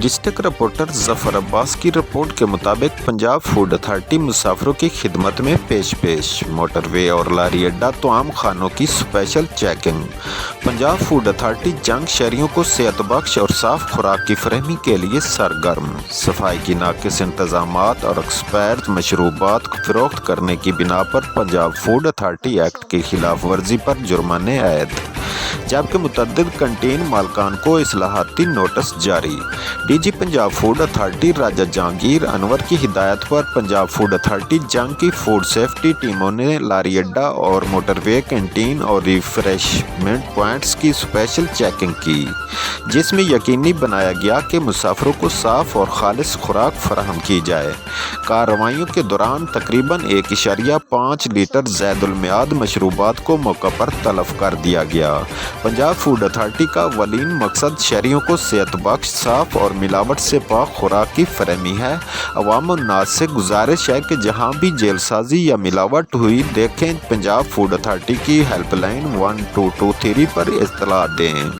District reporter ظفر عباس کی report کے مطابق پنجاب فوڈ اتھارٹی مسافروں کی خدمت میں پیش موٹر وے اور لاری اڈہ طعام خانوں کی special checking. Punjab food authority جنگ شہریوں کو صحت بخش اور صاف خوراک کی فراہمی کے لیے سرگرم۔ صفائی کی ناقص انتظامات اور ایکسپائر مشروبات فروخت کرنے کی بنا پر پنجاب فوڈ اتھارٹی ایکٹ کی خلاف ورزی پر جرمانے عائد، جبکہ متعدد کنٹین مالکان کو اصلاحاتی نوٹس جاری۔ D G Punjab food authority Raja Jahangir Anwar کی ہدایت پر پنجاب فوڈ اتھارٹی جنگ کی فوڈ سیفٹی ٹیموں نے لاری اڈہ اور موٹر وے کینٹین اور ریفریشمنٹ پوائنٹس کی اسپیشل چیکنگ کی، جس میں یقینی بنایا گیا کہ مسافروں کو صاف اور خالص خوراک فراہم کی جائے۔ کارروائیوں کے دوران تقریباً 1.5 لیٹر زائد المیعاد مشروبات کو موقع پر تلف کر دیا گیا۔ پنجاب فوڈ اتھارٹی کا اولین مقصد شہریوں کو صحت بخش، صاف اور ملاوٹ سے پاک خوراک کی فراہمی ہے۔ عوام الناس سے گزارش ہے کہ جہاں بھی جعل سازی یا ملاوٹ ہوئی دیکھیں، پنجاب فوڈ اتھارٹی کی ہیلپ لائن 1223 پر اطلاع دیں۔